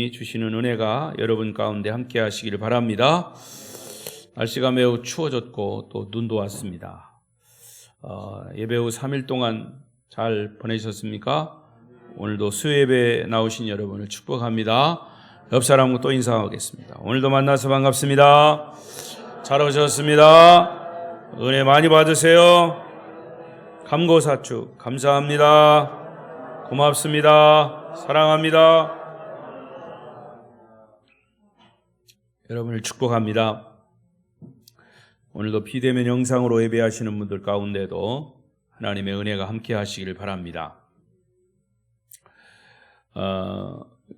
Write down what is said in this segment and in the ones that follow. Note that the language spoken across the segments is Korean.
하나님이 주시는 은혜가 여러분 가운데 함께 하시기를 바랍니다. 날씨가 매우 추워졌고 또 눈도 왔습니다. 예배 후 3일 동안 잘 보내셨습니까? 오늘도 수요예배 나오신 여러분을 축복합니다. 옆 사람과 또 인사하겠습니다. 오늘도 만나서 반갑습니다. 잘 오셨습니다. 은혜 많이 받으세요. 감고사축 감사합니다. 고맙습니다. 사랑합니다. 여러분을 축복합니다. 오늘도 비대면 영상으로 예배하시는 분들 가운데도 하나님의 은혜가 함께 하시기를 바랍니다.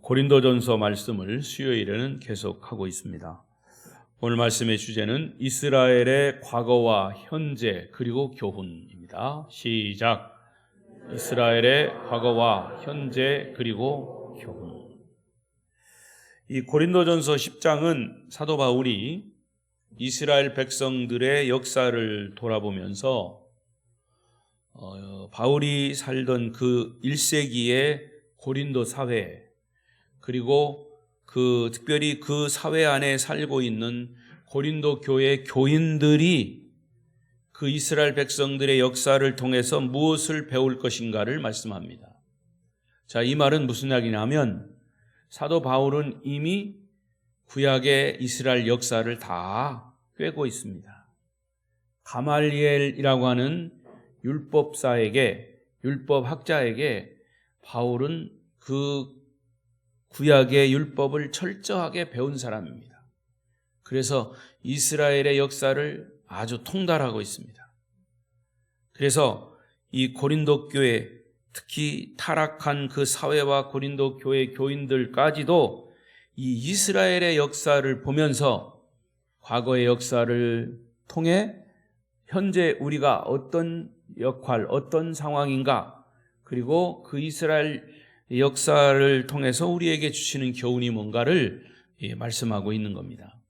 고린도전서 말씀을 수요일에는 계속하고 있습니다. 오늘 말씀의 주제는 이스라엘의 과거와 현재 그리고 교훈입니다. 시작. 이스라엘의 과거와 현재 그리고 교훈. 이 고린도전서 10장은 사도 바울이 이스라엘 백성들의 역사를 돌아보면서 바울이 살던 그 1세기의 고린도 사회, 그리고 특별히 그 사회 안에 살고 있는 고린도 교회 교인들이 그 이스라엘 백성들의 역사를 통해서 무엇을 배울 것인가를 말씀합니다. 자, 이 말은 무슨 이야기냐면 사도 바울은 이미 구약의 이스라엘 역사를 다 꿰고 있습니다. 가말리엘이라고 하는 율법학자에게 바울은 그 구약의 율법을 철저하게 배운 사람입니다. 그래서 이스라엘의 역사를 아주 통달하고 있습니다. 그래서 이 고린도 교회, 특히 타락한 그 사회와 고린도 교회 교인들까지도 이 이스라엘의 역사를 보면서 과거의 역사를 통해 현재 우리가 어떤 역할, 어떤 상황인가, 그리고 그 이스라엘 역사를 통해서 우리에게 주시는 교훈이 뭔가를 말씀하고 있는 겁니다.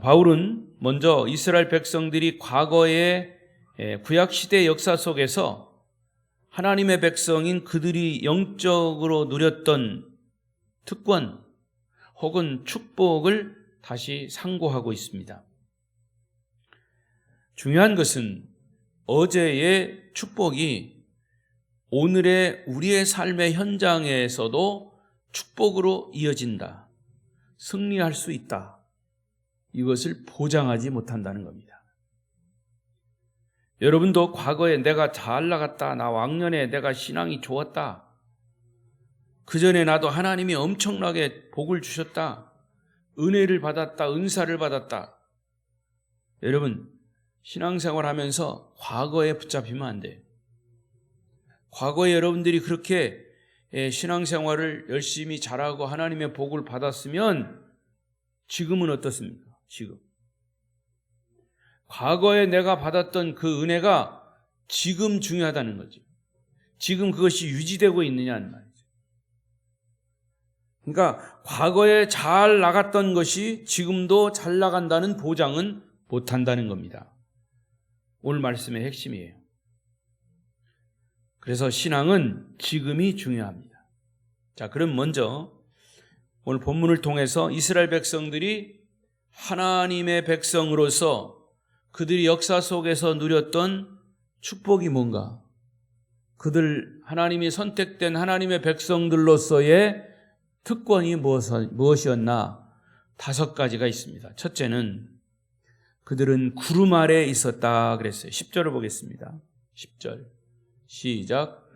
바울은 먼저 이스라엘 백성들이 과거의 구약시대 역사 속에서 하나님의 백성인 그들이 영적으로 누렸던 특권 혹은 축복을 다시 상고하고 있습니다. 중요한 것은 어제의 축복이 오늘의 우리의 삶의 현장에서도 축복으로 이어진다. 승리할 수 있다. 이것을 보장하지 못한다는 겁니다. 여러분도 과거에 내가 잘 나갔다, 나 왕년에 내가 신앙이 좋았다, 그 전에 나도 하나님이 엄청나게 복을 주셨다, 은혜를 받았다, 은사를 받았다. 여러분, 신앙생활하면서 과거에 붙잡히면 안 돼요. 과거에 여러분들이 그렇게 신앙생활을 열심히 잘하고 하나님의 복을 받았으면 지금은 어떻습니까? 지금 과거에 내가 받았던 그 은혜가 지금 중요하다는 거죠. 지금 그것이 유지되고 있느냐는 말이죠. 그러니까 과거에 잘 나갔던 것이 지금도 잘 나간다는 보장은 못한다는 겁니다. 오늘 말씀의 핵심이에요. 그래서 신앙은 지금이 중요합니다. 자, 그럼 먼저 오늘 본문을 통해서 이스라엘 백성들이 하나님의 백성으로서 그들이 역사 속에서 누렸던 축복이 뭔가, 하나님이 선택된 하나님의 백성들로서의 특권이 무엇이었나 5가지가 있습니다. 첫째는 그들은 구름 아래 있었다 그랬어요. 10절을 보겠습니다. 10절 시작.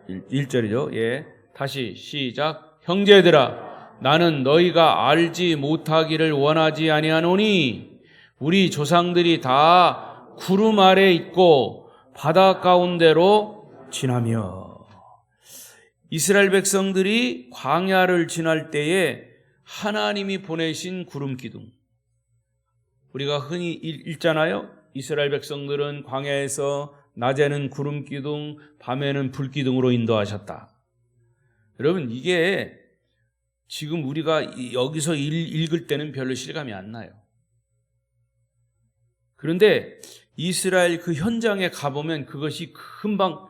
1절이죠. 예, 다시 시작. 형제들아, 나는 너희가 알지 못하기를 원하지 아니하노니 우리 조상들이 다 구름 아래 있고 바다 가운데로 지나며. 이스라엘 백성들이 광야를 지날 때에 하나님이 보내신 구름 기둥, 우리가 흔히 읽잖아요. 이스라엘 백성들은 광야에서 낮에는 구름 기둥, 밤에는 불 기둥으로 인도하셨다. 여러분, 이게 지금 우리가 여기서 읽을 때는 별로 실감이 안 나요. 그런데 이스라엘 그 현장에 가보면 그것이 금방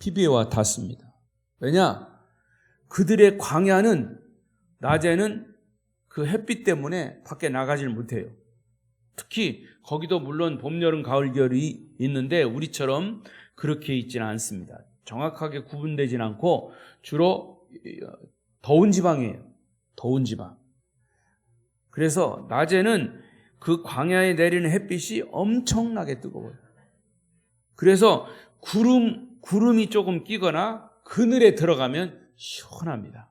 피부에 닿습니다. 왜냐? 그들의 광야는 낮에는 그 햇빛 때문에 밖에 나가질 못해요. 특히 거기도 물론 봄, 여름, 가을, 겨울이 있는데 우리처럼 그렇게 있지는 않습니다. 정확하게 구분되진 않고 주로 더운 지방이에요. 더운 지방. 그래서 낮에는 그 광야에 내리는 햇빛이 엄청나게 뜨거워요. 그래서 구름이 조금 끼거나 그늘에 들어가면 시원합니다.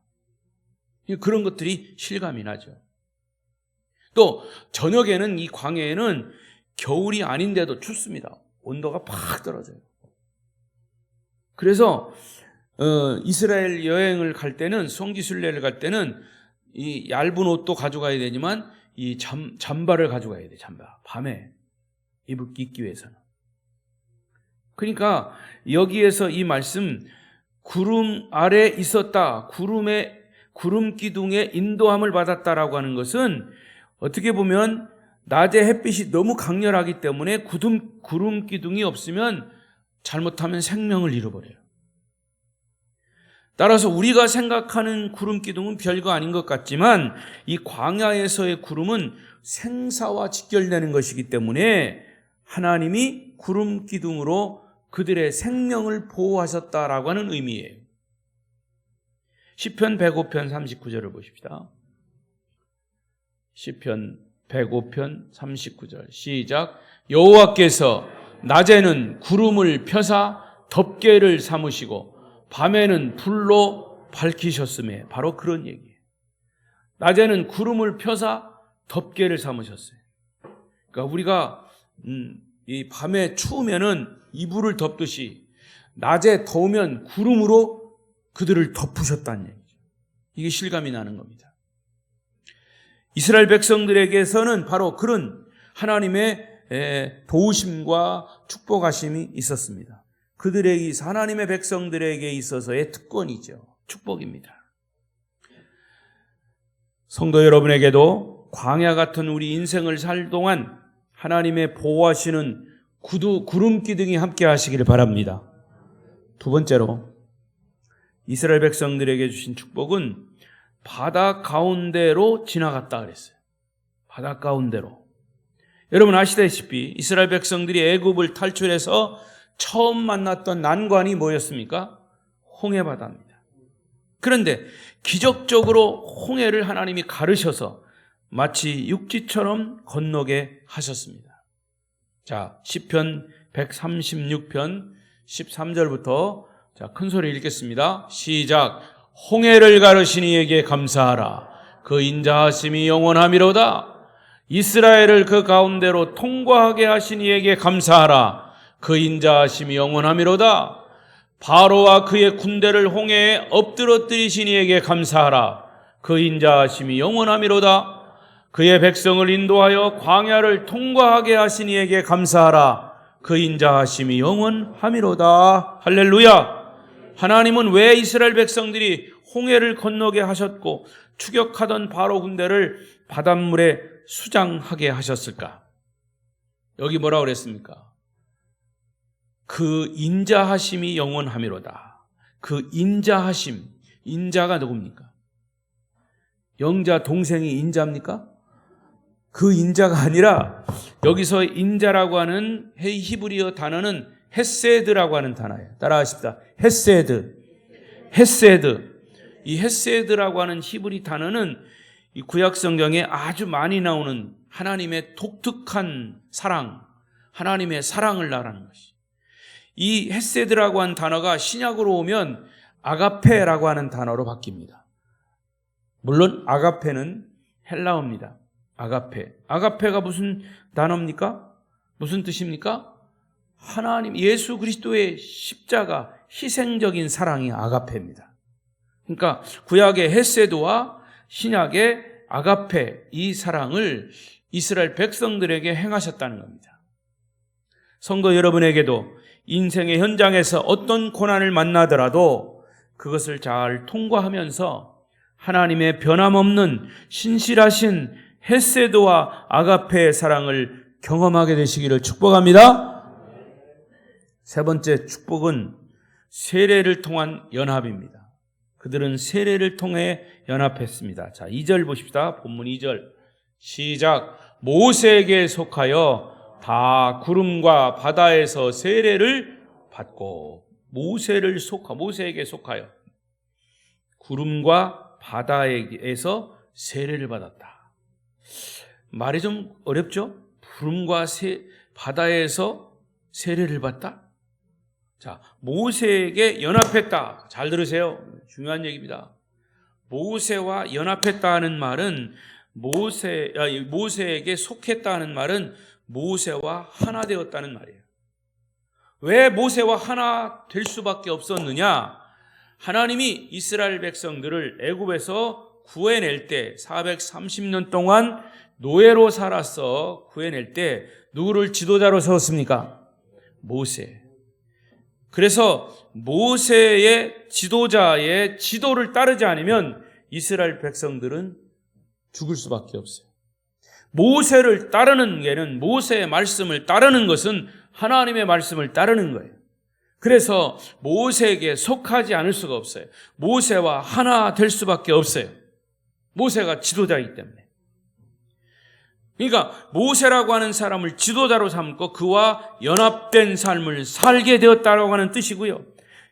그런 것들이 실감이 나죠. 또 저녁에는 이 광야에는 겨울이 아닌데도 춥습니다. 온도가 팍 떨어져요. 그래서 이스라엘 여행을 갈 때는, 성지순례를 갈 때는 이 얇은 옷도 가져가야 되지만 이 잠바를 가져가야 돼. 잠바. 밤에 입기 위해서는. 그러니까 여기에서 이 말씀, 구름 아래 있었다, 구름 기둥에 인도함을 받았다라고 하는 것은 어떻게 보면 낮에 햇빛이 너무 강렬하기 때문에 구름 기둥이 없으면 잘못하면 생명을 잃어버려요. 따라서 우리가 생각하는 구름 기둥은 별거 아닌 것 같지만 이 광야에서의 구름은 생사와 직결되는 것이기 때문에 하나님이 구름 기둥으로 그들의 생명을 보호하셨다라고 하는 의미예요. 시편 105편 39절을 보십시다. 시편 105편 39절 시작. 여호와께서 낮에는 구름을 펴사 덮개를 삼으시고 밤에는 불로 밝히셨음에, 바로 그런 얘기예요. 낮에는 구름을 펴사 덮개를 삼으셨어요. 그러니까 우리가 이 밤에 추우면은 이불을 덮듯이 낮에 더우면 구름으로 그들을 덮으셨다는 얘기죠. 이게 실감이 나는 겁니다. 이스라엘 백성들에게서는 바로 그런 하나님의 도우심과 축복하심이 있었습니다. 그들에게, 하나님의 백성들에게 있어서의 특권이죠. 축복입니다. 성도 여러분에게도 광야 같은 우리 인생을 살 동안 하나님의 보호하시는 구름 기둥이 함께 하시기를 바랍니다. 두 번째로 이스라엘 백성들에게 주신 축복은 바다 가운데로 지나갔다 그랬어요. 바다 가운데로. 여러분 아시다시피 이스라엘 백성들이 애굽을 탈출해서 처음 만났던 난관이 뭐였습니까? 홍해바다입니다. 그런데 기적적으로 홍해를 하나님이 가르셔서 마치 육지처럼 건너게 하셨습니다. 자, 시편 136편 13절부터 큰 소리 읽겠습니다. 시작. 홍해를 가르신 이에게 감사하라. 그 인자하심이 영원하미로다. 이스라엘을 그 가운데로 통과하게 하신 이에게 감사하라. 그 인자하심이 영원하미로다. 바로와 그의 군대를 홍해에 엎드러뜨리신 이에게 감사하라. 그 인자하심이 영원하미로다. 그의 백성을 인도하여 광야를 통과하게 하신 이에게 감사하라. 그 인자하심이 영원하미로다. 할렐루야. 하나님은 왜 이스라엘 백성들이 홍해를 건너게 하셨고 추격하던 바로 군대를 바닷물에 수장하게 하셨을까? 여기 뭐라고 그랬습니까? 그 인자하심이 영원하미로다. 그 인자하심, 인자가 누굽니까? 영자 동생이 인자입니까? 그 인자가 아니라 여기서 인자라고 하는 히브리어 단어는 헤세드라고 하는 단어예요. 따라하십시다. 헤세드. 헤세드. 이 헤세드라고 하는 히브리 단어는 이 구약 성경에 아주 많이 나오는 하나님의 독특한 사랑, 하나님의 사랑을 말하는 것이. 이 헤세드라고 하는 단어가 신약으로 오면 아가페라고 하는 단어로 바뀝니다. 물론 아가페는 헬라어입니다. 아가페. 아가페가 무슨 단어입니까? 무슨 뜻입니까? 하나님, 예수 그리스도의 십자가, 희생적인 사랑이 아가페입니다. 그러니까 구약의 헤세드와 신약의 아가페, 이 사랑을 이스라엘 백성들에게 행하셨다는 겁니다. 성도 여러분에게도 인생의 현장에서 어떤 고난을 만나더라도 그것을 잘 통과하면서 하나님의 변함없는 신실하신 헤세드와 아가페의 사랑을 경험하게 되시기를 축복합니다. 세 번째 축복은 세례를 통한 연합입니다. 그들은 세례를 통해 연합했습니다. 자, 2절 보십시다. 본문 2절 시작. 모세에게 속하여 다 구름과 바다에서 세례를 받고. 모세에게 속하여 구름과 바다에서 세례를 받았다. 말이 좀 어렵죠? 구름과 바다에서 세례를 받다? 자, 모세에게 연합했다. 잘 들으세요. 중요한 얘기입니다. 모세와 연합했다는 말은 모세에게 속했다는 말은 모세와 하나 되었다는 말이에요. 왜 모세와 하나 될 수밖에 없었느냐? 하나님이 이스라엘 백성들을 애굽에서 구해낼 때 430년 동안 노예로 살아서 구해낼 때 누구를 지도자로 세웠습니까? 모세. 그래서 모세의 지도자의 지도를 따르지 않으면 이스라엘 백성들은 죽을 수밖에 없어요. 모세를 따르는 게는 모세의 말씀을 따르는 것은 하나님의 말씀을 따르는 거예요. 그래서 모세에게 속하지 않을 수가 없어요. 모세와 하나 될 수밖에 없어요. 모세가 지도자이기 때문에. 그러니까 모세라고 하는 사람을 지도자로 삼고 그와 연합된 삶을 살게 되었다고 하는 뜻이고요.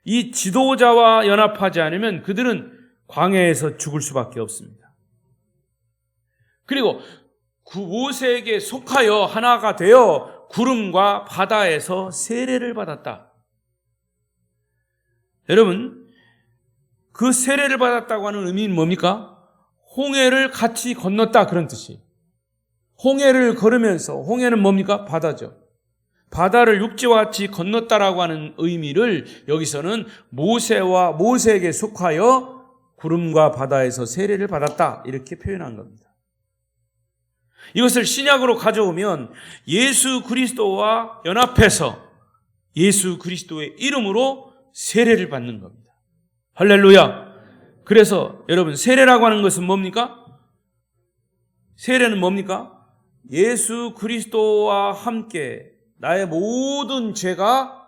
이 지도자와 연합하지 않으면 그들은 광야에서 죽을 수밖에 없습니다. 그리고 모세에게 속하여 하나가 되어 구름과 바다에서 세례를 받았다. 여러분, 그 세례를 받았다고 하는 의미는 뭡니까? 홍해를 같이 건넜다, 그런 뜻이에요. 홍해를 걸으면서, 홍해는 뭡니까? 바다죠. 바다를 육지와 같이 건넜다라고 하는 의미를 여기서는 모세에게 속하여 구름과 바다에서 세례를 받았다, 이렇게 표현한 겁니다. 이것을 신약으로 가져오면 예수 그리스도와 연합해서 예수 그리스도의 이름으로 세례를 받는 겁니다. 할렐루야. 그래서 여러분, 세례라고 하는 것은 뭡니까? 세례는 뭡니까? 예수 그리스도와 함께 나의 모든 죄가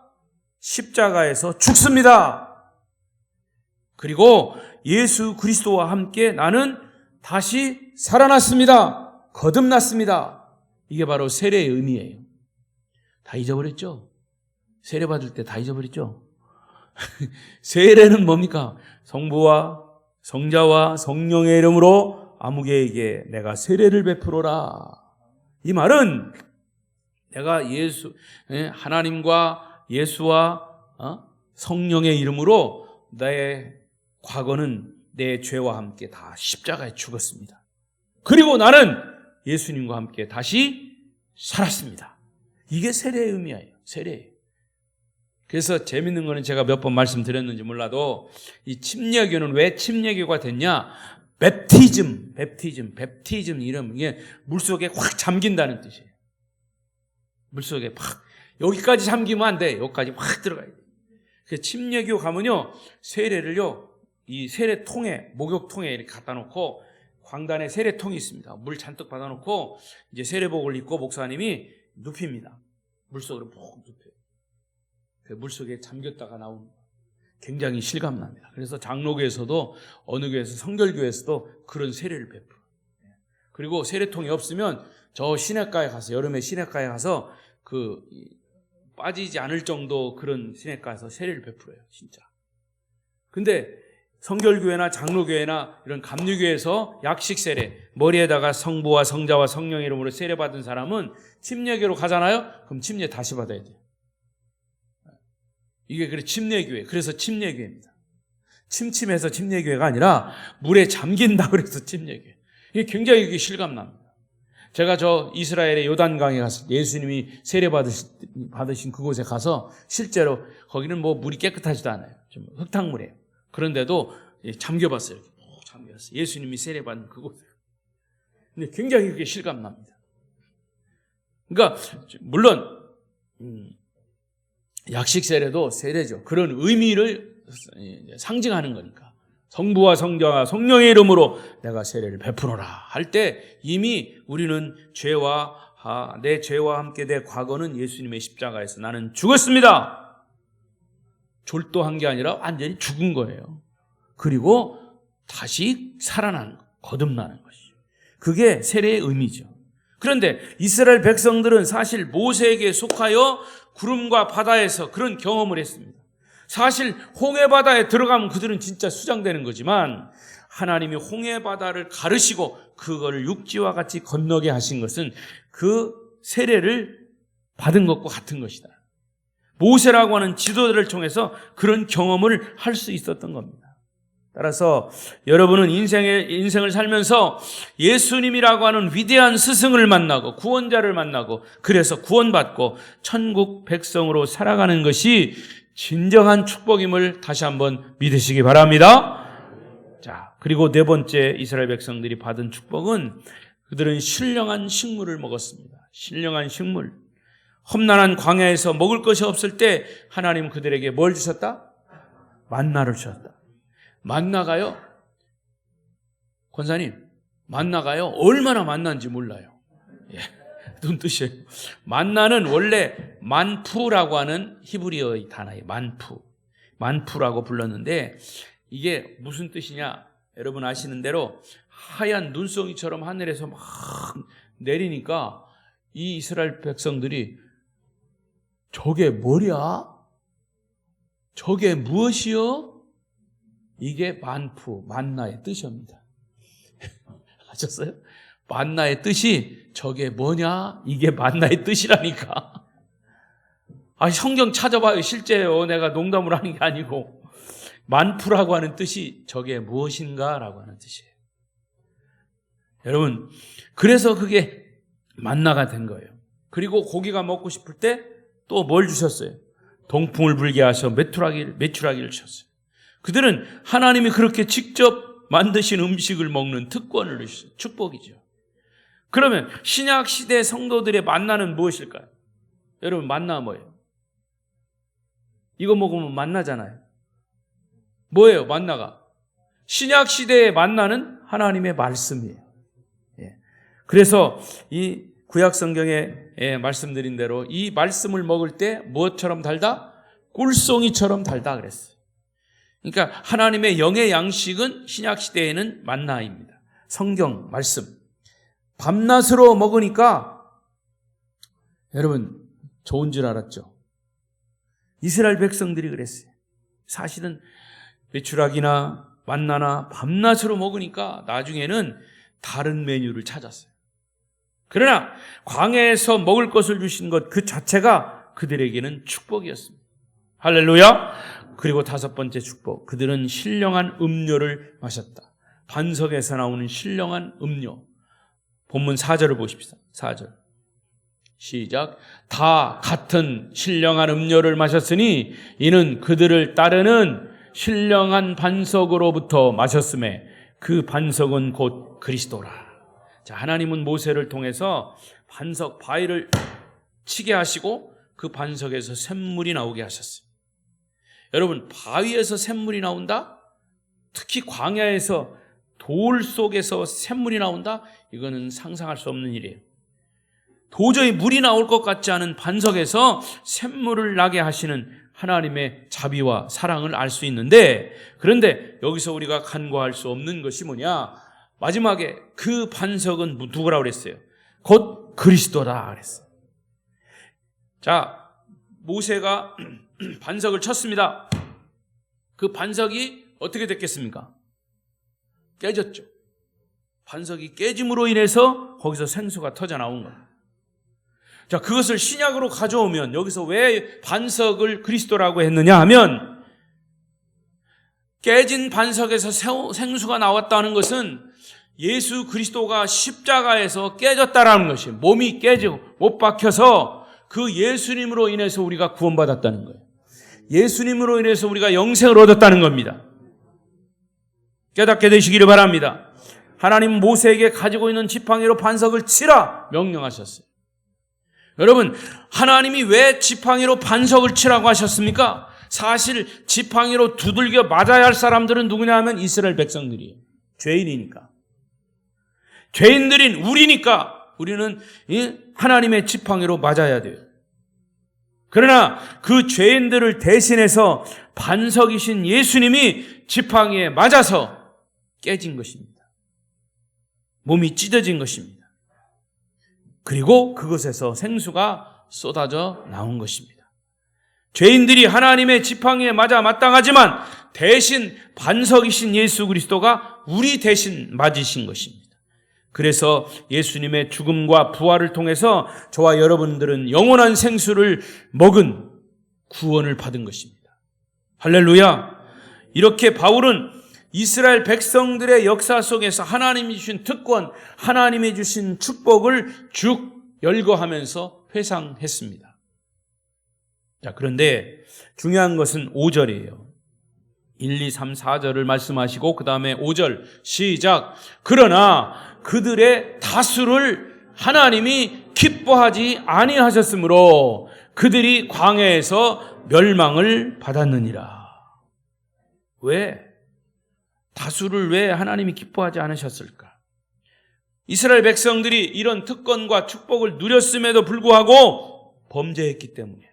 십자가에서 죽습니다. 그리고 예수 그리스도와 함께 나는 다시 살아났습니다. 거듭났습니다. 이게 바로 세례의 의미예요. 다 잊어버렸죠? 세례 받을 때 다 잊어버렸죠? 세례는 뭡니까? 성부와 성자와 성령의 이름으로 아무개에게 내가 세례를 베풀어라. 이 말은 내가 하나님과 예수와 성령의 이름으로 내 과거는 내 죄와 함께 다 십자가에 죽었습니다. 그리고 나는 예수님과 함께 다시 살았습니다. 이게 세례의 의미예요. 세례예요. 그래서 재밌는 거는 제가 몇 번 말씀드렸는지 몰라도 이 침례교는 왜 침례교가 됐냐? 베프티즘 이름, 이게 물속에 확 잠긴다는 뜻이에요. 물속에 확, 여기까지 잠기면 안 돼. 여기까지 확 들어가야 돼. 그래서 침례교 가면요, 세례를요, 이 세례통에, 목욕통에 이렇게 갖다 놓고 광단에 세례통이 있습니다. 물 잔뜩 받아놓고 이제 세례복을 입고 목사님이 눕힙니다. 물속으로 푹 눕혀요. 그 물속에 잠겼다가 나오는 굉장히 실감납니다. 그래서 장로교에서도 어느 교회에서 성결교에서도 그런 세례를 베풀어요. 그리고 세례통이 없으면 저 시냇가에 가서, 여름에 시냇가에 가서 그 빠지지 않을 정도 그런 시냇가에서 세례를 베풀어요. 진짜. 근데 성결교회나 장로교회나 이런 감리교회에서 약식 세례, 머리에다가 성부와 성자와 성령의 이름으로 세례 받은 사람은 침례교로 가잖아요? 그럼 침례 다시 받아야 돼요. 이게 그래 침례교회. 그래서 침례교회입니다. 침침해서 침례교회가 아니라 물에 잠긴다 그래서 침례교회. 이게 굉장히 실감납니다. 제가 저 이스라엘의 요단강에 가서 예수님이 세례 받으신 그곳에 가서 실제로 거기는 뭐 물이 깨끗하지도 않아요. 좀 흙탕물이에요. 그런데도 잠겨봤어요. 이렇게 잠겨봤어요. 예수님이 세례받은 그곳에. 근데 굉장히 그게 실감납니다. 그러니까 물론 약식 세례도 세례죠. 그런 의미를 상징하는 거니까. 성부와 성자와 성령의 이름으로 내가 세례를 베풀어라 할 때 이미 우리는 내 죄와 함께 내 과거는 예수님의 십자가에서 나는 죽었습니다. 졸도한 게 아니라 완전히 죽은 거예요. 그리고 다시 살아나는 거, 거듭나는 것이. 그게 세례의 의미죠. 그런데 이스라엘 백성들은 사실 모세에게 속하여 구름과 바다에서 그런 경험을 했습니다. 사실 홍해바다에 들어가면 그들은 진짜 수장되는 거지만 하나님이 홍해바다를 가르시고 그거를 육지와 같이 건너게 하신 것은 그 세례를 받은 것과 같은 것이다. 모세라고 하는 지도자를 통해서 그런 경험을 할 수 있었던 겁니다. 따라서 여러분은 인생을 살면서 예수님이라고 하는 위대한 스승을 만나고 구원자를 만나고 그래서 구원받고 천국 백성으로 살아가는 것이 진정한 축복임을 다시 한번 믿으시기 바랍니다. 자, 그리고 네 번째 이스라엘 백성들이 받은 축복은 그들은 신령한 식물을 먹었습니다. 신령한 식물. 험난한 광야에서 먹을 것이 없을 때 하나님 그들에게 뭘 주셨다? 만나를 주셨다. 만나가요? 권사님, 만나가요? 얼마나 만난지 몰라요. 예, 눈 뜨셔요. 만나는 원래 만푸라고 하는 히브리어의 단어예요. 만푸라고 불렀는데 이게 무슨 뜻이냐? 여러분 아시는 대로 하얀 눈송이처럼 하늘에서 막 내리니까 이 이스라엘 백성들이 저게 뭐랴? 저게 무엇이요? 이게 만나의 뜻입니다. 아셨어요? 만나의 뜻이 저게 뭐냐? 이게 만나의 뜻이라니까. 성경 찾아봐요. 실제요. 내가 농담을 하는 게 아니고. 만푸라고 하는 뜻이 저게 무엇인가라고 하는 뜻이에요. 여러분, 그래서 그게 만나가 된 거예요. 그리고 고기가 먹고 싶을 때 또 뭘 주셨어요? 동풍을 불게 하셔 메추라기를 주셨어요. 그들은 하나님이 그렇게 직접 만드신 음식을 먹는 특권을 주셨어요. 축복이죠. 그러면 신약 시대 성도들의 만나는 무엇일까요? 여러분, 만나 뭐예요? 이거 먹으면 만나잖아요. 뭐예요, 만나가? 신약 시대의 만나는 하나님의 말씀이에요. 예. 그래서 이 구약 성경에 말씀드린 대로 이 말씀을 먹을 때 무엇처럼 달다? 꿀송이처럼 달다 그랬어요. 그러니까 하나님의 영의 양식은 신약 시대에는 만나입니다. 성경 말씀. 밤낮으로 먹으니까 여러분 좋은 줄 알았죠? 이스라엘 백성들이 그랬어요. 사실은 메추라기나 만나나 밤낮으로 먹으니까 나중에는 다른 메뉴를 찾았어요. 그러나 광야에서 먹을 것을 주신 것 그 자체가 그들에게는 축복이었습니다. 할렐루야. 그리고 다섯 번째 축복. 그들은 신령한 음료를 마셨다. 반석에서 나오는 신령한 음료. 본문 4절을 보십시다. 4절. 시작. 다 같은 신령한 음료를 마셨으니 이는 그들을 따르는 신령한 반석으로부터 마셨음에 그 반석은 곧 그리스도라. 자, 하나님은 모세를 통해서 반석 바위를 치게 하시고 그 반석에서 샘물이 나오게 하셨어요. 여러분, 바위에서 샘물이 나온다? 특히 광야에서 돌 속에서 샘물이 나온다? 이거는 상상할 수 없는 일이에요. 도저히 물이 나올 것 같지 않은 반석에서 샘물을 나게 하시는 하나님의 자비와 사랑을 알 수 있는데, 그런데 여기서 우리가 간과할 수 없는 것이 뭐냐? 마지막에 그 반석은 누구라고 그랬어요? 곧 그리스도다 그랬어요. 자, 모세가 반석을 쳤습니다. 그 반석이 어떻게 됐겠습니까? 깨졌죠. 반석이 깨짐으로 인해서 거기서 생수가 터져 나온 거예요. 자, 그것을 신약으로 가져오면 여기서 왜 반석을 그리스도라고 했느냐 하면, 깨진 반석에서 생수가 나왔다는 것은 예수 그리스도가 십자가에서 깨졌다라는 것이, 몸이 깨지고 못 박혀서 그 예수님으로 인해서 우리가 구원받았다는 거예요. 예수님으로 인해서 우리가 영생을 얻었다는 겁니다. 깨닫게 되시기를 바랍니다. 하나님 모세에게 가지고 있는 지팡이로 반석을 치라 명령하셨어요. 여러분, 하나님이 왜 지팡이로 반석을 치라고 하셨습니까? 사실 지팡이로 두들겨 맞아야 할 사람들은 누구냐 하면 이스라엘 백성들이에요. 죄인이니까. 죄인들인 우리니까 우리는 하나님의 지팡이로 맞아야 돼요. 그러나 그 죄인들을 대신해서 반석이신 예수님이 지팡이에 맞아서 깨진 것입니다. 몸이 찢어진 것입니다. 그리고 그것에서 생수가 쏟아져 나온 것입니다. 죄인들이 하나님의 지팡이에 맞아 마땅하지만 대신 반석이신 예수 그리스도가 우리 대신 맞으신 것입니다. 그래서 예수님의 죽음과 부활을 통해서 저와 여러분들은 영원한 생수를 먹은 구원을 받은 것입니다. 할렐루야! 이렇게 바울은 이스라엘 백성들의 역사 속에서 하나님이 주신 특권, 하나님이 주신 축복을 쭉 열거하면서 회상했습니다. 자, 그런데 중요한 것은 5절이에요. 1, 2, 3, 4절을 말씀하시고 그 다음에 5절 시작. 그러나 그들의 다수를 하나님이 기뻐하지 아니하셨으므로 그들이 광야에서 멸망을 받았느니라. 왜? 다수를 왜 하나님이 기뻐하지 않으셨을까? 이스라엘 백성들이 이런 특권과 축복을 누렸음에도 불구하고 범죄했기 때문에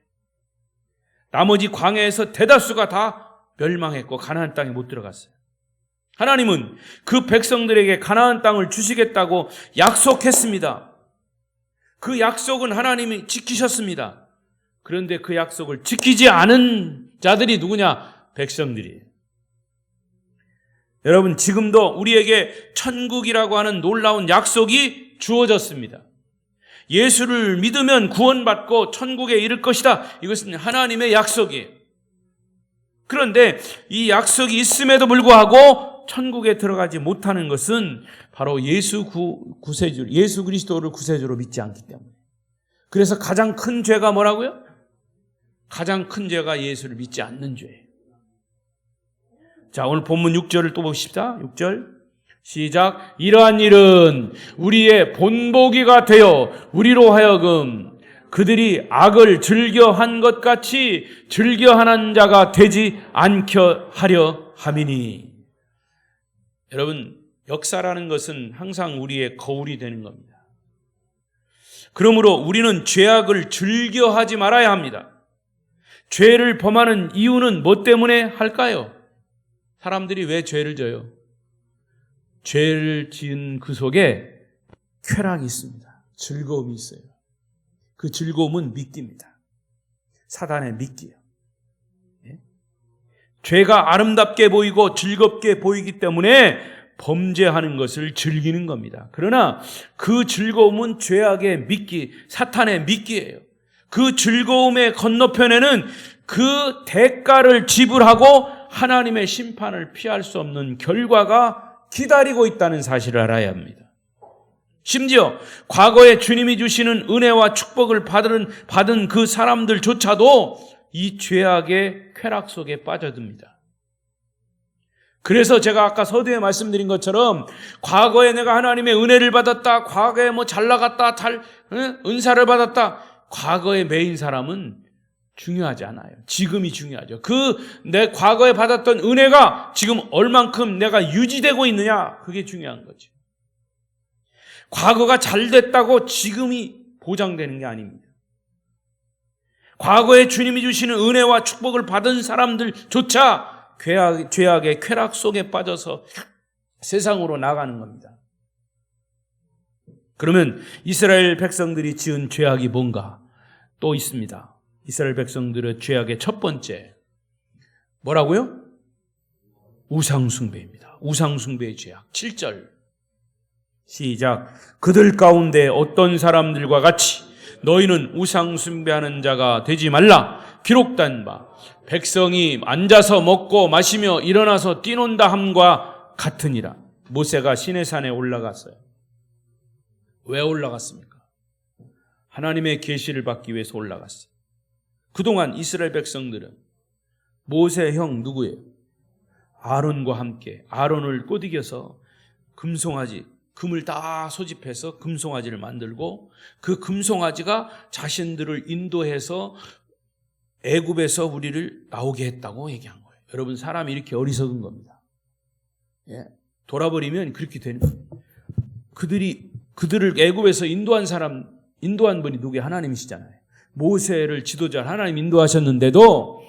나머지 광야에서 대다수가 다 멸망했고 가나안 땅에 못 들어갔어요. 하나님은 그 백성들에게 가나안 땅을 주시겠다고 약속했습니다. 그 약속은 하나님이 지키셨습니다. 그런데 그 약속을 지키지 않은 자들이 누구냐? 백성들이에요. 여러분, 지금도 우리에게 천국이라고 하는 놀라운 약속이 주어졌습니다. 예수를 믿으면 구원받고 천국에 이를 것이다. 이것은 하나님의 약속이에요. 그런데 이 약속이 있음에도 불구하고 천국에 들어가지 못하는 것은 바로 예수 그리스도를 구세주로 믿지 않기 때문에. 그래서 가장 큰 죄가 뭐라고요? 가장 큰 죄가 예수를 믿지 않는 죄예요. 자, 오늘 본문 6절을 또 봅시다. 6절 시작. 이러한 일은 우리의 본보기가 되어 우리로 하여금 그들이 악을 즐겨한 것 같이 즐겨하는 자가 되지 않게 하려 함이니. 여러분, 역사라는 것은 항상 우리의 거울이 되는 겁니다. 그러므로 우리는 죄악을 즐겨하지 말아야 합니다. 죄를 범하는 이유는 뭐 때문에 할까요? 사람들이 왜 죄를 져요? 죄를 지은 그 속에 쾌락이 있습니다. 즐거움이 있어요. 그 즐거움은 미끼입니다. 사단의 미끼예요. 예? 죄가 아름답게 보이고 즐겁게 보이기 때문에 범죄하는 것을 즐기는 겁니다. 그러나 그 즐거움은 죄악의 미끼, 사탄의 미끼예요. 그 즐거움의 건너편에는 그 대가를 지불하고 하나님의 심판을 피할 수 없는 결과가 기다리고 있다는 사실을 알아야 합니다. 심지어 과거에 주님이 주시는 은혜와 축복을 받은 그 사람들조차도 이 죄악의 쾌락 속에 빠져듭니다. 그래서 제가 아까 서두에 말씀드린 것처럼 과거에 내가 하나님의 은혜를 받았다, 과거에 잘 나갔다, 은사를 받았다, 과거에 매인 사람은 중요하지 않아요. 지금이 중요하죠. 내 과거에 받았던 은혜가 지금 얼만큼 내가 유지되고 있느냐, 그게 중요한 거죠. 과거가 잘 됐다고 지금이 보장되는 게 아닙니다. 과거에 주님이 주시는 은혜와 축복을 받은 사람들조차 죄악의 쾌락 속에 빠져서 세상으로 나가는 겁니다. 그러면 이스라엘 백성들이 지은 죄악이 뭔가 또 있습니다. 이스라엘 백성들의 죄악의 첫 번째 뭐라고요? 우상숭배입니다. 우상숭배의 죄악. 7절 시작. 그들 가운데 어떤 사람들과 같이 너희는 우상숭배하는 자가 되지 말라. 기록된 바 백성이 앉아서 먹고 마시며 일어나서 뛰논다 함과 같으니라. 모세가 시내산에 올라갔어요. 왜 올라갔습니까? 하나님의 계시를 받기 위해서 올라갔어요. 그동안 이스라엘 백성들은 모세의 형 누구예요? 아론과 함께 아론을 꼬드겨서 금을 다 소집해서 금송아지를 만들고 그 금송아지가 자신들을 인도해서 애굽에서 우리를 나오게 했다고 얘기한 거예요. 여러분, 사람이 이렇게 어리석은 겁니다. 예, 돌아버리면 그렇게 되는 거예요. 그들을 애굽에서 인도한 분이 누구예요? 하나님이시잖아요. 모세를 지도자 하나님 인도하셨는데도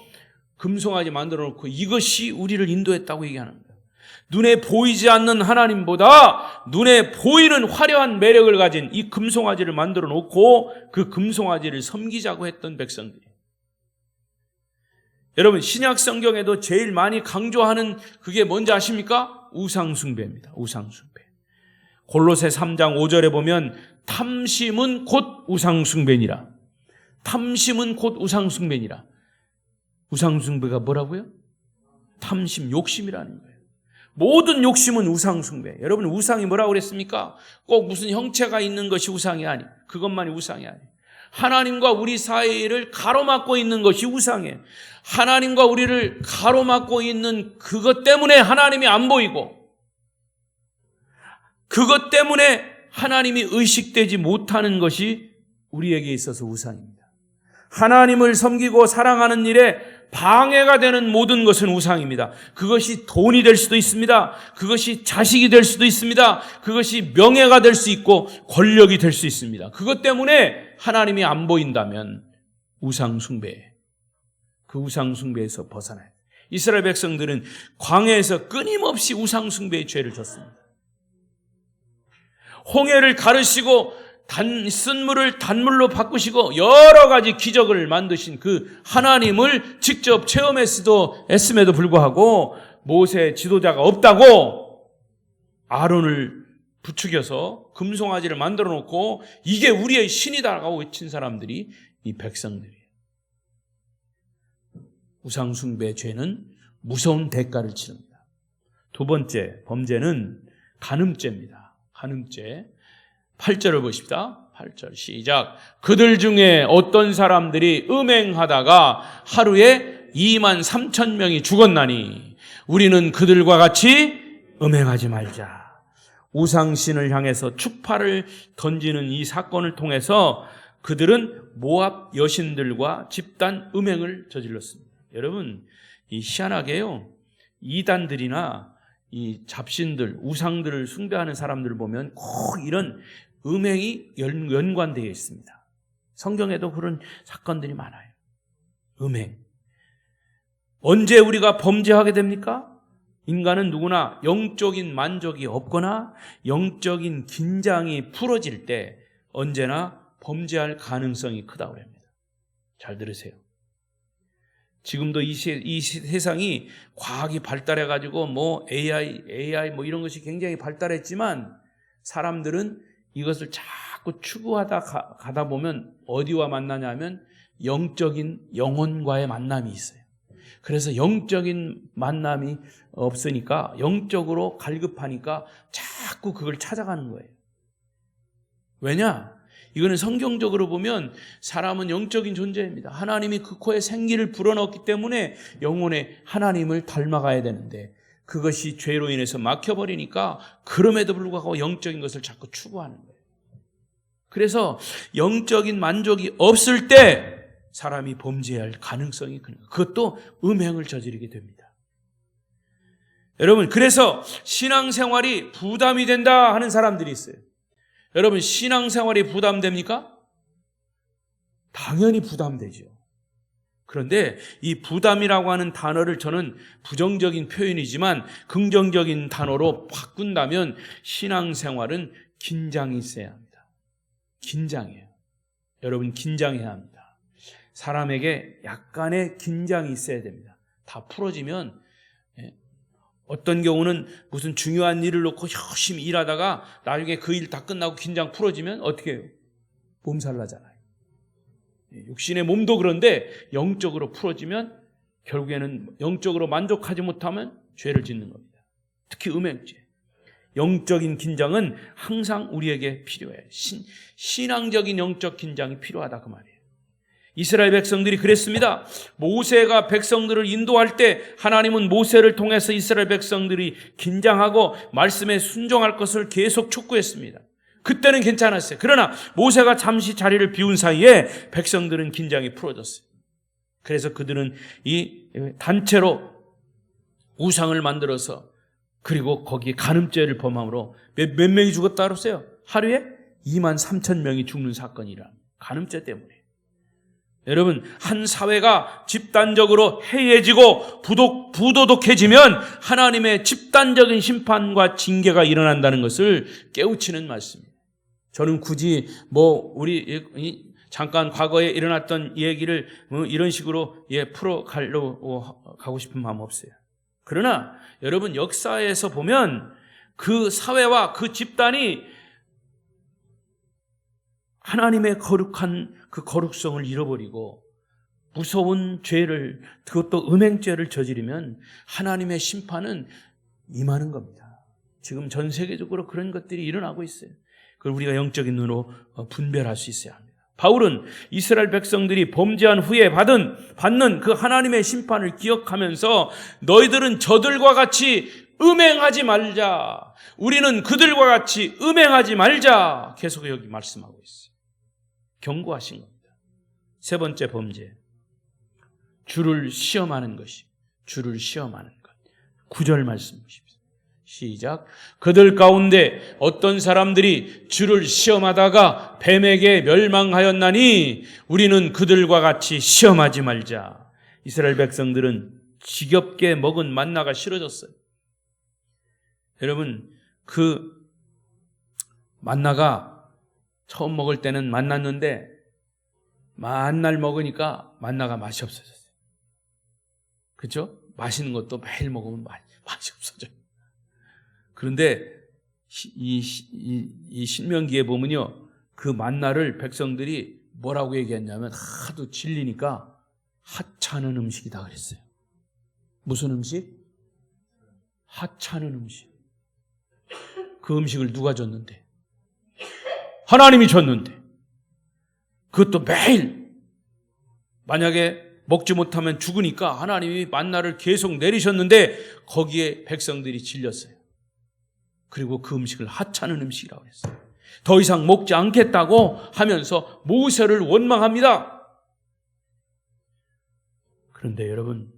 금송아지 만들어 놓고 이것이 우리를 인도했다고 얘기하는 거예요. 눈에 보이지 않는 하나님보다 눈에 보이는 화려한 매력을 가진 이 금송아지를 만들어 놓고 그 금송아지를 섬기자고 했던 백성들이. 여러분, 신약 성경에도 제일 많이 강조하는 그게 뭔지 아십니까? 우상숭배입니다. 우상숭배. 골로새 3장 5절에 보면 탐심은 곧 우상숭배니라. 탐심은 곧 우상숭배니라. 우상숭배가 뭐라고요? 탐심, 욕심이라는 거예요. 모든 욕심은 우상숭배. 여러분, 우상이 뭐라고 그랬습니까? 꼭 무슨 형체가 있는 것이 우상이 아니에요. 그것만이 우상이 아니에요. 하나님과 우리 사이를 가로막고 있는 것이 우상이에요. 하나님과 우리를 가로막고 있는 그것 때문에 하나님이 안 보이고, 그것 때문에 하나님이 의식되지 못하는 것이 우리에게 있어서 우상입니다. 하나님을 섬기고 사랑하는 일에 방해가 되는 모든 것은 우상입니다. 그것이 돈이 될 수도 있습니다. 그것이 자식이 될 수도 있습니다. 그것이 명예가 될 수 있고 권력이 될 수 있습니다. 그것 때문에 하나님이 안 보인다면 우상숭배, 그 우상숭배에서 벗어나야 돼요. 이스라엘 백성들은 광야에서 끊임없이 우상숭배의 죄를 졌습니다. 홍해를 가르시고 쓴 물을 단물로 바꾸시고 여러 가지 기적을 만드신 그 하나님을 직접 체험했음에도 불구하고 모세 지도자가 없다고 아론을 부추겨서 금송아지를 만들어 놓고 이게 우리의 신이다라고 외친 사람들이 이 백성들이에요. 우상숭배 죄는 무서운 대가를 치릅니다. 두 번째 범죄는 간음죄입니다. 간음죄. 8절을 보십시다. 8절 시작. 그들 중에 어떤 사람들이 음행하다가 하루에 23,000명이 죽었나니 우리는 그들과 같이 음행하지 말자. 우상신을 향해서 축파를 던지는 이 사건을 통해서 그들은 모압 여신들과 집단 음행을 저질렀습니다. 여러분, 이 희한하게요, 이단들이나 이 잡신들, 우상들을 숭배하는 사람들을 보면 꼭 이런 음행이 연관되어 있습니다. 성경에도 그런 사건들이 많아요. 음행. 언제 우리가 범죄하게 됩니까? 인간은 누구나 영적인 만족이 없거나 영적인 긴장이 풀어질 때 언제나 범죄할 가능성이 크다고 합니다. 잘 들으세요. 지금도 이 세상이 과학이 발달해가지고 뭐 AI 뭐 이런 것이 굉장히 발달했지만 사람들은 이것을 자꾸 추구하다 가다 보면 어디와 만나냐면 영적인 영혼과의 만남이 있어요. 그래서 영적인 만남이 없으니까 영적으로 갈급하니까 자꾸 그걸 찾아가는 거예요. 왜냐? 이거는 성경적으로 보면 사람은 영적인 존재입니다. 하나님이 그 코에 생기를 불어넣었기 때문에 영혼에 하나님을 닮아가야 되는데 그것이 죄로 인해서 막혀버리니까 그럼에도 불구하고 영적인 것을 자꾸 추구하는 거예요. 그래서 영적인 만족이 없을 때 사람이 범죄할 가능성이 큰 거예요. 그것도 음행을 저지르게 됩니다. 여러분, 그래서 신앙생활이 부담이 된다 하는 사람들이 있어요. 여러분, 신앙생활이 부담됩니까? 당연히 부담되죠. 그런데 이 부담이라고 하는 단어를 저는 부정적인 표현이지만 긍정적인 단어로 바꾼다면 신앙생활은 긴장이 있어야 합니다. 긴장이에요. 여러분, 긴장해야 합니다. 사람에게 약간의 긴장이 있어야 됩니다. 다 풀어지면 어떤 경우는 무슨 중요한 일을 놓고 열심히 일하다가 나중에 그 일 다 끝나고 긴장 풀어지면 어떻게 해요? 몸살 나잖아요. 육신의 몸도 그런데 영적으로 풀어지면 결국에는 영적으로 만족하지 못하면 죄를 짓는 겁니다. 특히 음행죄. 영적인 긴장은 항상 우리에게 필요해요. 신앙적인 영적 긴장이 필요하다 그 말이에요. 이스라엘 백성들이 그랬습니다. 모세가 백성들을 인도할 때 하나님은 모세를 통해서 이스라엘 백성들이 긴장하고 말씀에 순종할 것을 계속 촉구했습니다. 그때는 괜찮았어요. 그러나 모세가 잠시 자리를 비운 사이에 백성들은 긴장이 풀어졌어요. 그래서 그들은 이 단체로 우상을 만들어서 그리고 거기에 간음죄를 범함으로 몇 명이 죽었다 그랬어요? 하루에 23,000명이 죽는 사건이라 간음죄 때문에. 여러분, 한 사회가 집단적으로 해이해지고 부도덕해지면 하나님의 집단적인 심판과 징계가 일어난다는 것을 깨우치는 말씀입니다. 저는 굳이 우리 잠깐 과거에 일어났던 얘기를 이런 식으로 가고 싶은 마음 없어요. 그러나 여러분, 역사에서 보면 그 사회와 그 집단이 하나님의 거룩한 그 거룩성을 잃어버리고 무서운 죄를, 그것도 음행죄를 저지르면 하나님의 심판은 임하는 겁니다. 지금 전 세계적으로 그런 것들이 일어나고 있어요. 그걸 우리가 영적인 눈으로 분별할 수 있어야 합니다. 바울은 이스라엘 백성들이 범죄한 후에 받는 그 하나님의 심판을 기억하면서 너희들은 저들과 같이 음행하지 말자. 우리는 그들과 같이 음행하지 말자. 계속 여기 말씀하고 있어요. 경고하신 겁니다. 세 번째 범죄. 주를 시험하는 것이. 주를 시험하는 것. 9절 말씀 보십시오. 시작. 그들 가운데 어떤 사람들이 주를 시험하다가 뱀에게 멸망하였나니 우리는 그들과 같이 시험하지 말자. 이스라엘 백성들은 지겹게 먹은 만나가 싫어졌어요. 여러분, 그 만나가 처음 먹을 때는 만났는데 만날 먹으니까 만나가 맛이 없어졌어요. 그렇죠? 맛있는 것도 매일 먹으면 맛이 없어져요. 그런데 이 신명기에 보면요, 그 만나를 백성들이 뭐라고 얘기했냐면 하도 질리니까 하찮은 음식이다 그랬어요. 무슨 음식? 하찮은 음식. 그 음식을 누가 줬는데? 하나님이 줬는데. 그것도 매일. 만약에 먹지 못하면 죽으니까 하나님이 만나를 계속 내리셨는데 거기에 백성들이 질렸어요. 그리고 그 음식을 하찮은 음식이라고 했어요. 더 이상 먹지 않겠다고 하면서 모세를 원망합니다. 그런데 여러분,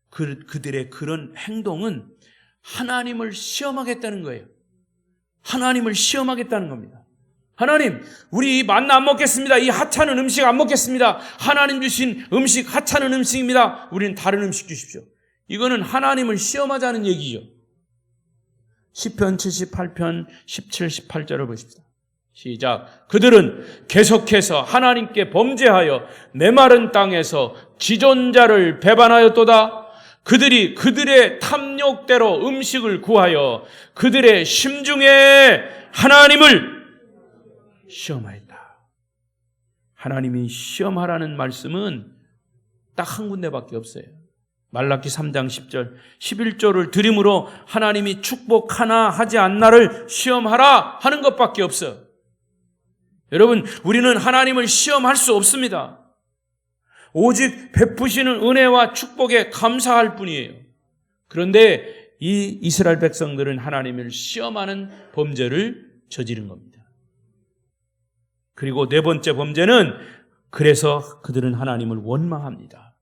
그들의 그런 행동은 하나님을 시험하겠다는 거예요. 하나님을 시험하겠다는 겁니다. 하나님, 우리 이 만나 안 먹겠습니다. 이 하찮은 음식 안 먹겠습니다. 하나님 주신 음식 하찮은 음식입니다. 우리는 다른 음식 주십시오. 이거는 하나님을 시험하자는 얘기죠. 시편 78편 17, 18절을 보십시다. 시작. 그들은 계속해서 하나님께 범죄하여 메마른 땅에서 지존자를 배반하였도다. 그들이 그들의 탐욕대로 음식을 구하여 그들의 심중에 하나님을 시험하였다. 하나님이 시험하라는 말씀은 딱 한 군데밖에 없어요. 말라기 3장 10절 11절을 드림으로 하나님이 축복하나 하지 않나를 시험하라 하는 것밖에 없어요. 여러분, 우리는 하나님을 시험할 수 없습니다. 오직 베푸시는 은혜와 축복에 감사할 뿐이에요. 그런데 이 이스라엘 백성들은 하나님을 시험하는 범죄를 저지른 겁니다. 그리고 네 번째 범죄는 그래서 그들은 하나님을 원망합니다.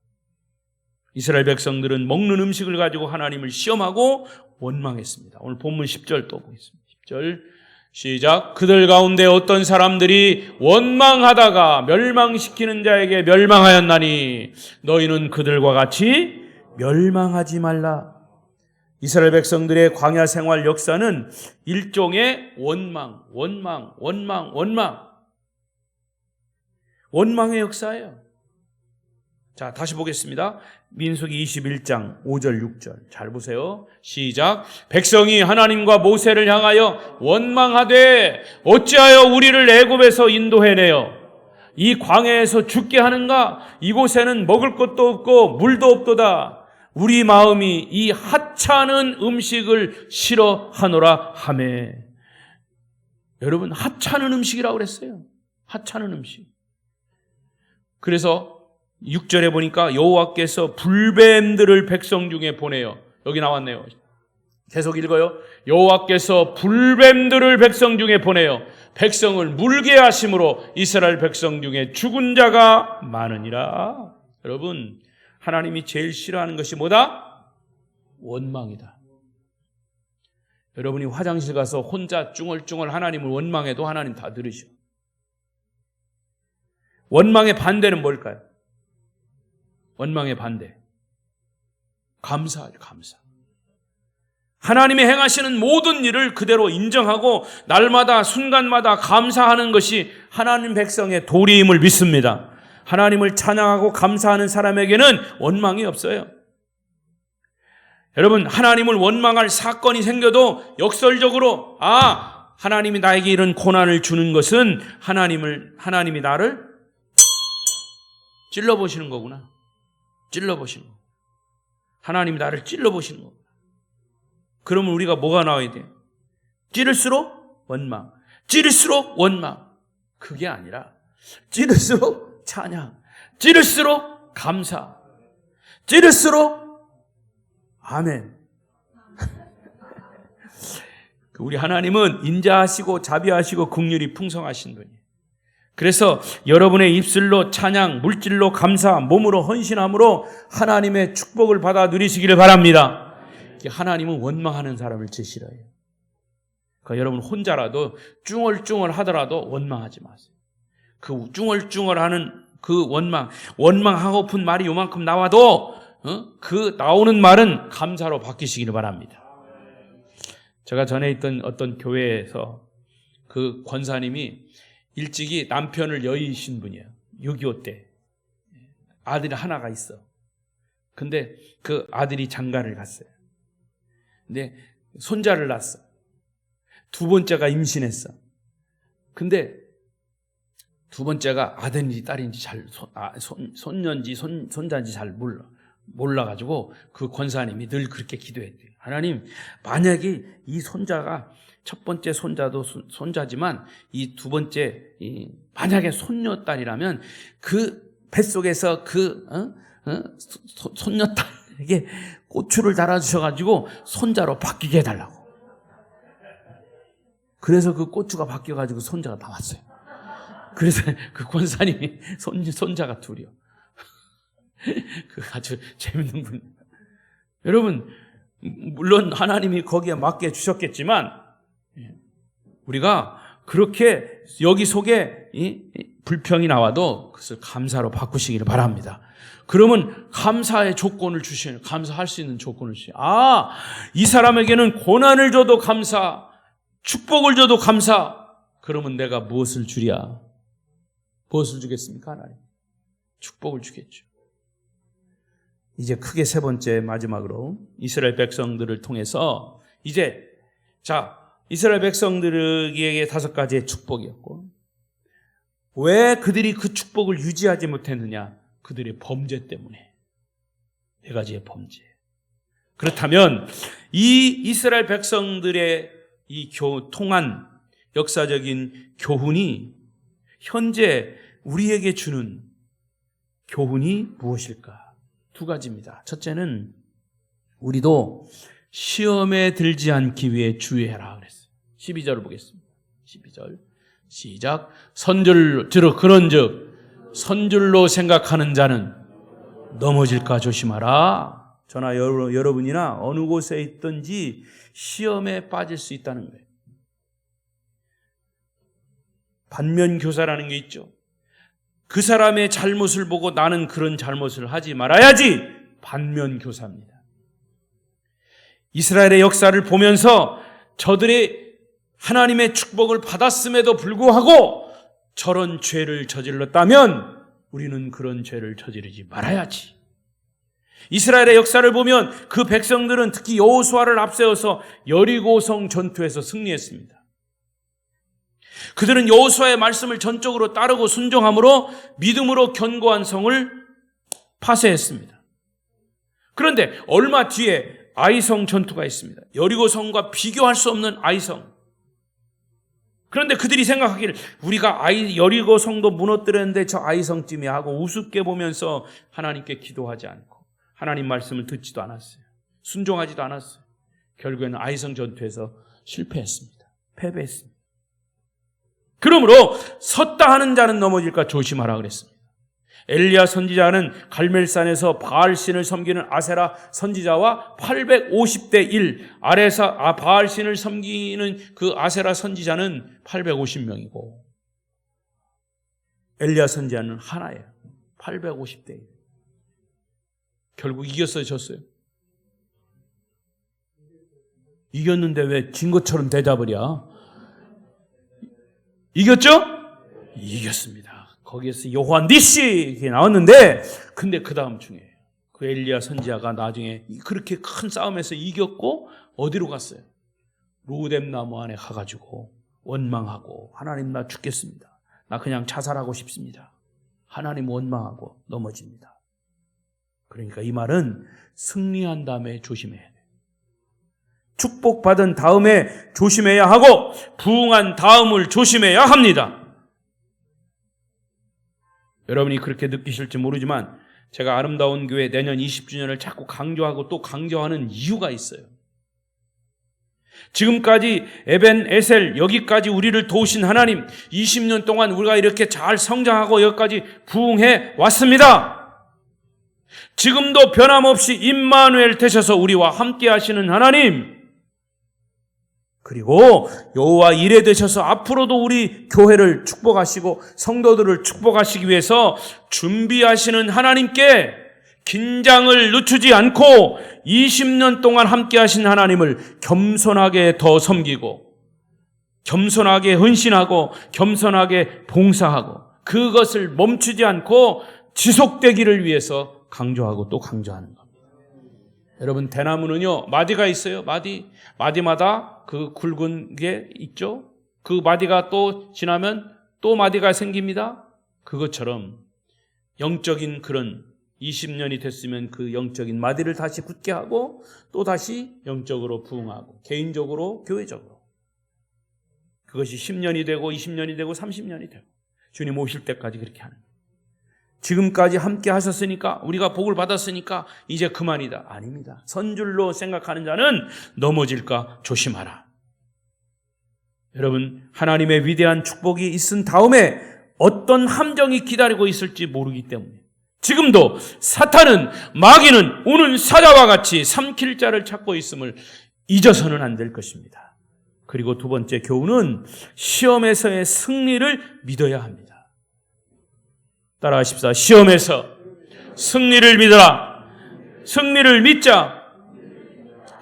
이스라엘 백성들은 먹는 음식을 가지고 하나님을 시험하고 원망했습니다. 오늘 본문 10절 또 보겠습니다. 10절 시작. 그들 가운데 어떤 사람들이 원망하다가 멸망시키는 자에게 멸망하였나니 너희는 그들과 같이 멸망하지 말라. 이스라엘 백성들의 광야 생활 역사는 일종의 원망의 역사예요. 자, 다시 보겠습니다. 민수기 21장 5절 6절 잘 보세요. 시작. 백성이 하나님과 모세를 향하여 원망하되 어찌하여 우리를 애굽에서 인도해내어 이 광야에서 죽게 하는가? 이곳에는 먹을 것도 없고 물도 없도다. 우리 마음이 이 하찮은 음식을 싫어하노라 하매. 여러분, 하찮은 음식이라고 그랬어요. 하찮은 음식. 그래서 6절에 보니까 여호와께서 불뱀들을 백성 중에 보내요. 여기 나왔네요. 계속 읽어요. 여호와께서 불뱀들을 백성 중에 보내요. 백성을 물게 하심으로 이스라엘 백성 중에 죽은 자가 많으니라. 여러분, 하나님이 제일 싫어하는 것이 뭐다? 원망이다. 여러분이 화장실 가서 혼자 쭝얼쭝얼 하나님을 원망해도 하나님 다 들으셔. 원망의 반대는 뭘까요? 원망의 반대. 감사하죠, 감사. 하나님이 행하시는 모든 일을 그대로 인정하고 날마다 순간마다 감사하는 것이 하나님 백성의 도리임을 믿습니다. 하나님을 찬양하고 감사하는 사람에게는 원망이 없어요. 여러분, 하나님을 원망할 사건이 생겨도 역설적으로 하나님이 나에게 이런 고난을 주는 것은 하나님이 나를 찔러보시는 거구나. 찔러보시는 거. 하나님이 나를 찔러보시는 거. 그러면 우리가 뭐가 나와야 돼요? 찌를수록 원망, 찌를수록 원망. 그게 아니라 찌를수록 찬양, 찌를수록 감사, 찌를수록 아멘. 우리 하나님은 인자하시고 자비하시고 긍휼이 풍성하신 분이에요. 그래서 여러분의 입술로 찬양, 물질로 감사, 몸으로 헌신함으로 하나님의 축복을 받아 누리시기를 바랍니다. 하나님은 원망하는 사람을 제시해요. 그러니까 여러분 혼자라도 쭝얼쭝얼 하더라도 원망하지 마세요. 그 쭝얼쭝얼하는 그 원망하고픈 말이 요만큼 나와도 그 나오는 말은 감사로 바뀌시기를 바랍니다. 제가 전에 있던 어떤 교회에서 그 권사님이 일찍이 남편을 여의신 분이에요. 6.25 때. 아들이 하나가 있어. 근데 그 아들이 장가를 갔어요. 근데 손자를 낳았어. 두 번째가 임신했어. 근데 두 번째가 아들인지 딸인지 손녀인지 손자인지 잘 몰라가지고 그 권사님이 늘 그렇게 기도했대요. 하나님, 만약에 이 손자가 첫 번째 손자도 손자지만 이 두 번째 만약에 손녀딸이라면 그 뱃속에서 손녀딸에게 고추를 달아주셔가지고 손자로 바뀌게 해달라고. 그래서 그 고추가 바뀌어가지고 손자가 나왔어요. 그래서 그 권사님이 손자가 둘이요. 그 아주 재밌는 분. 여러분, 물론 하나님이 거기에 맞게 주셨겠지만 우리가 그렇게 여기 속에 불평이 나와도 그것을 감사로 바꾸시기를 바랍니다. 그러면 감사의 조건을 주시는, 감사할 수 있는 조건을 주시는. 이 사람에게는 고난을 줘도 감사, 축복을 줘도 감사. 그러면 내가 무엇을 주랴? 무엇을 주겠습니까, 하나님? 축복을 주겠죠. 이제 크게 세 번째 마지막으로 이스라엘 백성들을 통해서 이스라엘 백성들에게 5가지의 축복이었고, 왜 그들이 그 축복을 유지하지 못했느냐? 그들의 범죄 때문에. 4가지의 범죄. 그렇다면 이 이스라엘 백성들의 이 통한 역사적인 교훈이 현재 우리에게 주는 교훈이 무엇일까? 2가지입니다. 첫째는 우리도 시험에 들지 않기 위해 주의해라 그랬어요. 12절을 보겠습니다. 12절 시작. 그런즉 선줄로 생각하는 자는 넘어질까 조심하라. 저나 여러분이나 어느 곳에 있든지 시험에 빠질 수 있다는 거예요. 반면교사라는 게 있죠. 그 사람의 잘못을 보고 나는 그런 잘못을 하지 말아야지. 반면교사입니다. 이스라엘의 역사를 보면서 저들이 하나님의 축복을 받았음에도 불구하고 저런 죄를 저질렀다면 우리는 그런 죄를 저지르지 말아야지. 이스라엘의 역사를 보면 그 백성들은 특히 여호수아를 앞세워서 여리고성 전투에서 승리했습니다. 그들은 여호수아의 말씀을 전적으로 따르고 순종함으로 믿음으로 견고한 성을 파쇄했습니다. 그런데 얼마 뒤에 아이성 전투가 있습니다. 여리고성과 비교할 수 없는 아이성. 그런데 그들이 생각하기를 우리가 여리고성도 무너뜨렸는데 저 아이성쯤이야 하고 우습게 보면서 하나님께 기도하지 않고 하나님 말씀을 듣지도 않았어요. 순종하지도 않았어요. 결국에는 아이성 전투에서 실패했습니다. 패배했습니다. 그러므로 섰다 하는 자는 넘어질까 조심하라 그랬습니다. 엘리야 선지자는 갈멜산에서 바알신을 섬기는 아세라 선지자와 850대 1, 바알신을 섬기는 그 아세라 선지자는 850명이고 엘리야 선지자는 하나예요. 850대 1. 결국 이겼어요, 졌어요? 이겼는데 왜 진 것처럼 대답을이야? 이겼죠? 이겼습니다. 거기에서 요한 니시 이게 나왔는데, 근데 그 다음 중에 그 엘리야 선지자가 나중에 그렇게 큰 싸움에서 이겼고 어디로 갔어요? 로뎀 나무 안에 가가지고 원망하고, 하나님 나 죽겠습니다. 나 그냥 자살하고 싶습니다. 하나님 원망하고 넘어집니다. 그러니까 이 말은 승리한 다음에 조심해야 돼요. 축복받은 다음에 조심해야 하고 부흥한 다음을 조심해야 합니다. 여러분이 그렇게 느끼실지 모르지만 제가 아름다운 교회 내년 20주년을 자꾸 강조하고 또 강조하는 이유가 있어요. 지금까지 에벤 에셀 여기까지 우리를 도우신 하나님, 20년 동안 우리가 이렇게 잘 성장하고 여기까지 부흥해 왔습니다. 지금도 변함없이 임마누엘 되셔서 우리와 함께 하시는 하나님, 그리고 여호와 이레 되셔서 앞으로도 우리 교회를 축복하시고 성도들을 축복하시기 위해서 준비하시는 하나님께 긴장을 늦추지 않고 20년 동안 함께 하신 하나님을 겸손하게 더 섬기고 겸손하게 헌신하고 겸손하게 봉사하고 그것을 멈추지 않고 지속되기를 위해서 강조하고 또 강조하는 겁니다. 여러분, 대나무는요 마디가 있어요. 마디마다 그 굵은 게 있죠. 그 마디가 또 지나면 또 마디가 생깁니다. 그것처럼 영적인 그런 20년이 됐으면 그 영적인 마디를 다시 굳게 하고 또 다시 영적으로 부흥하고 개인적으로 교회적으로, 그것이 10년이 되고 20년이 되고 30년이 되고 주님 오실 때까지 그렇게 하는 거예요. 지금까지 함께 하셨으니까 우리가 복을 받았으니까 이제 그만이다. 아닙니다. 선줄로 생각하는 자는 넘어질까 조심하라. 여러분, 하나님의 위대한 축복이 있은 다음에 어떤 함정이 기다리고 있을지 모르기 때문에 지금도 사탄은, 마귀는 오는 사자와 같이 삼킬 자를 찾고 있음을 잊어서는 안 될 것입니다. 그리고 두 번째 교훈은 시험에서의 승리를 믿어야 합니다. 따라하십시다. 시험에서 승리를 믿어라. 승리를 믿자.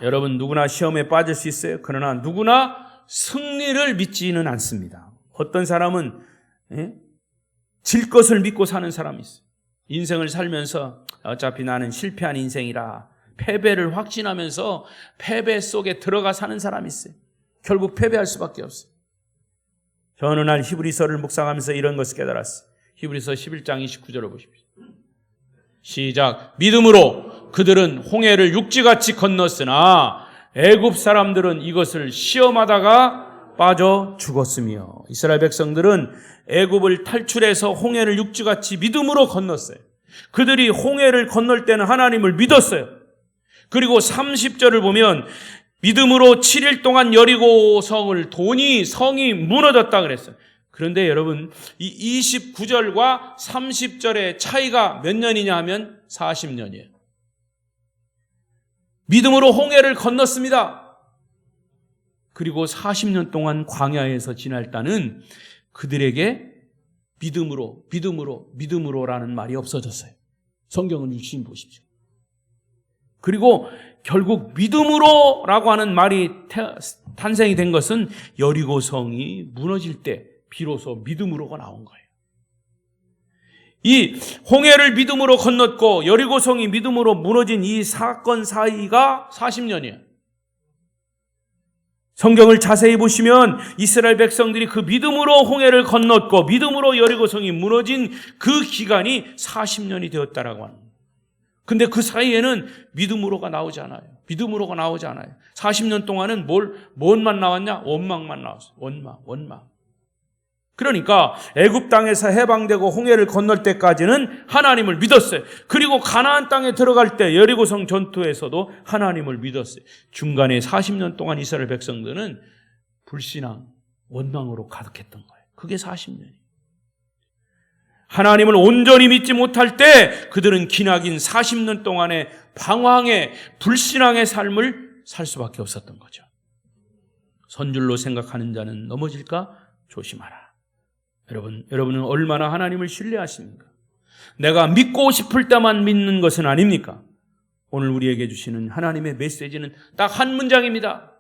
여러분, 누구나 시험에 빠질 수 있어요. 그러나 누구나 승리를 믿지는 않습니다. 어떤 사람은 질 것을 믿고 사는 사람이 있어요. 인생을 살면서 어차피 나는 실패한 인생이라 패배를 확신하면서 패배 속에 들어가 사는 사람이 있어요. 결국 패배할 수밖에 없어요. 저 어느 날 히브리서를 묵상하면서 이런 것을 깨달았어요. 히브리서 11장 29절을 보십시오. 시작. 믿음으로 그들은 홍해를 육지같이 건넜으나 애굽 사람들은 이것을 시험하다가 빠져 죽었으며, 이스라엘 백성들은 애굽을 탈출해서 홍해를 육지같이 믿음으로 건넜어요. 그들이 홍해를 건널 때는 하나님을 믿었어요. 그리고 30절을 보면 믿음으로 7일 동안 여리고 성을 도니 성이 무너졌다 그랬어요. 그런데 여러분, 이 29절과 30절의 차이가 몇 년이냐 하면 40년이에요. 믿음으로 홍해를 건넜습니다. 그리고 40년 동안 광야에서 지날 때는 그들에게 믿음으로라는 말이 없어졌어요. 성경을 유심히 보십시오. 그리고 결국 믿음으로라고 하는 말이 탄생이 된 것은 여리고성이 무너질 때 비로소 믿음으로가 나온 거예요. 이 홍해를 믿음으로 건넜고 여리고성이 믿음으로 무너진 이 사건 사이가 40년이에요. 성경을 자세히 보시면 이스라엘 백성들이 그 믿음으로 홍해를 건넜고 믿음으로 여리고성이 무너진 그 기간이 40년이 되었다라고 합니다. 근데 그 사이에는 믿음으로가 나오지 않아요. 40년 동안은 뭔만 나왔냐? 원망만 나왔어요. 원망. 그러니까 애굽 땅에서 해방되고 홍해를 건널 때까지는 하나님을 믿었어요. 그리고 가나안 땅에 들어갈 때 여리고성 전투에서도 하나님을 믿었어요. 중간에 40년 동안 이스라엘 백성들은 불신앙, 원망으로 가득했던 거예요. 그게 40년이에요. 하나님을 온전히 믿지 못할 때 그들은 기나긴 40년 동안의 방황의 불신앙의 삶을 살 수밖에 없었던 거죠. 선줄로 생각하는 자는 넘어질까 조심하라. 여러분은 얼마나 하나님을 신뢰하십니까? 내가 믿고 싶을 때만 믿는 것은 아닙니까? 오늘 우리에게 주시는 하나님의 메시지는 딱 한 문장입니다.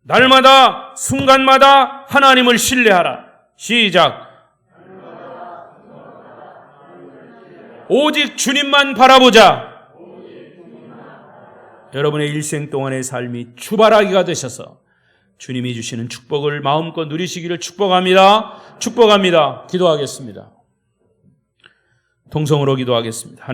날마다 순간마다 하나님을 신뢰하라. 시작. 오직 주님만 바라보자. 여러분의 일생 동안의 삶이 주바라기가 되셔서 주님이 주시는 축복을 마음껏 누리시기를 축복합니다. 축복합니다. 기도하겠습니다. 통성으로 기도하겠습니다.